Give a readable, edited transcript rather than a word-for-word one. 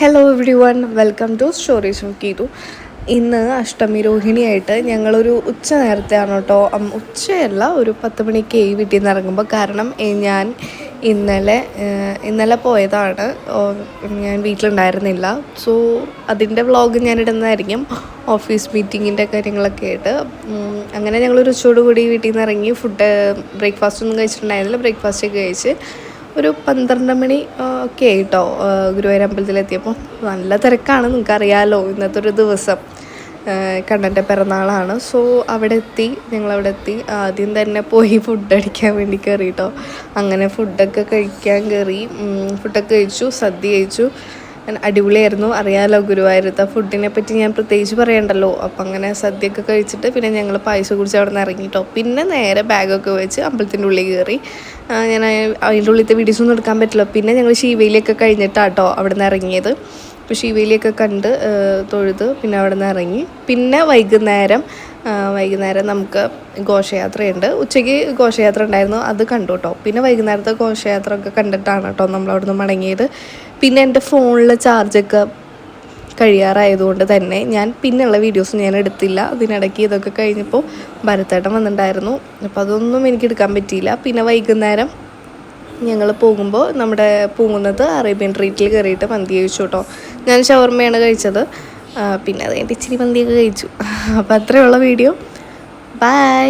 Hello everyone, welcome to stories of Geethu. ഇന്ന് അഷ്ടമി രോഹിണിയായിട്ട് ഞങ്ങളൊരു ഉച്ച നേരത്തെയാണ് കേട്ടോ, ഉച്ചയല്ല ഒരു 10 മണിക്ക് വീട്ടിൽ നിന്ന് ഇറങ്ങുമ്പോൾ. കാരണം ഞാൻ ഇന്നലെ പോയതാണ്, ഞാൻ വീട്ടിലുണ്ടായിരുന്നില്ല. സോ അതിൻ്റെ വ്ളോഗ് ഞാൻ ഇടുന്നതായിരിക്കും, ഓഫീസ് മീറ്റിങ്ങിൻ്റെ കാര്യങ്ങളൊക്കെ ആയിട്ട്. അങ്ങനെ ഞങ്ങളൊരു ഉച്ചയോടുകൂടി വീട്ടിൽ നിന്ന് ഇറങ്ങി. ബ്രേക്ക്ഫാസ്റ്റ് ഒന്നും കഴിച്ചിട്ടുണ്ടായിരുന്നില്ല. ബ്രേക്ക്ഫാസ്റ്റൊക്കെ കഴിച്ച് ഒരു 12 മണി ഒക്കെ ആയിട്ടോ ഗുരുവായൂർ അമ്പലത്തിലെത്തിയപ്പോൾ. നല്ല തിരക്കാണ്, നിങ്ങൾക്കറിയാമല്ലോ, ഇന്നത്തെ ഒരു ദിവസം കണ്ണൻ്റെ പിറന്നാളാണ്. സോ ഞങ്ങളവിടെ എത്തി. ആദ്യം തന്നെ പോയി ഫുഡ് അടിക്കാൻ വേണ്ടി കയറി കേട്ടോ. അങ്ങനെ ഫുഡൊക്കെ കഴിക്കാൻ കയറി. ഫുഡൊക്കെ കഴിച്ചു, സദ്യ കഴിച്ചു. അടിപൊളിയായിരുന്നു. അറിയാമല്ലോ ഗുരുവായൂരത്തെ ഫുഡിനെ പറ്റി ഞാൻ പ്രത്യേകിച്ച് പറയണ്ടല്ലോ. അപ്പം അങ്ങനെ സദ്യയൊക്കെ കഴിച്ചിട്ട് പിന്നെ ഞങ്ങൾ പായസം കുടിച്ച് അവിടെ നിന്ന് ഇറങ്ങിയിട്ടോ. പിന്നെ നേരെ ബാഗൊക്കെ വെച്ച് അമ്പലത്തിൻ്റെ ഉള്ളിൽ കയറി. ഞാൻ അതിൻ്റെ ഉള്ളിലത്തെ വീഡിയോസൊന്നും എടുക്കാൻ പറ്റില്ല. പിന്നെ ഞങ്ങൾ ശിവേലിയൊക്കെ കഴിഞ്ഞിട്ടാട്ടോ അവിടെ നിന്ന് ഇറങ്ങിയത്. അപ്പോൾ ശിവേലിയൊക്കെ കണ്ട് തൊഴുത് പിന്നെ അവിടെ നിന്ന് ഇറങ്ങി. പിന്നെ വൈകുന്നേരം നമുക്ക് ഘോഷയാത്രയുണ്ട്. ഉച്ചയ്ക്ക് ഘോഷയാത്ര ഉണ്ടായിരുന്നു, അത് കണ്ടു കേട്ടോ. പിന്നെ വൈകുന്നേരത്തെ ഘോഷയാത്ര ഒക്കെ കണ്ടിട്ടാണ് കേട്ടോ നമ്മൾ അവിടെ നിന്ന് മടങ്ങിയത്. പിന്നെ എൻ്റെ ഫോണിൽ ചാർജൊക്കെ കഴിയാറായതുകൊണ്ട് തന്നെ ഞാൻ പിന്നെയുള്ള വീഡിയോസ് ഞാൻ എടുത്തില്ല. അതിനിടയ്ക്ക് ഇതൊക്കെ കഴിഞ്ഞപ്പോൾ ഭരത്തേട്ടൻ വന്നിട്ടുണ്ടായിരുന്നു. അപ്പോൾ അതൊന്നും എനിക്ക് എടുക്കാൻ പറ്റിയില്ല. പിന്നെ വൈകുന്നേരം ഞങ്ങൾ പോകുമ്പോൾ നമ്മുടെ പൂങ്ങുന്നത് അറേബ്യൻ ട്രീറ്റിൽ കയറിയിട്ട് മന്തി കഴിച്ചു കേട്ടോ. ഞാൻ ഷവർമ്മയാണ് കഴിച്ചത്. പിന്നെ അത് കഴിഞ്ഞിട്ട് ഇച്ചിരി മന്തിയൊക്കെ കഴിച്ചു. അപ്പോൾ അത്രയുള്ള വീഡിയോ. ബൈ.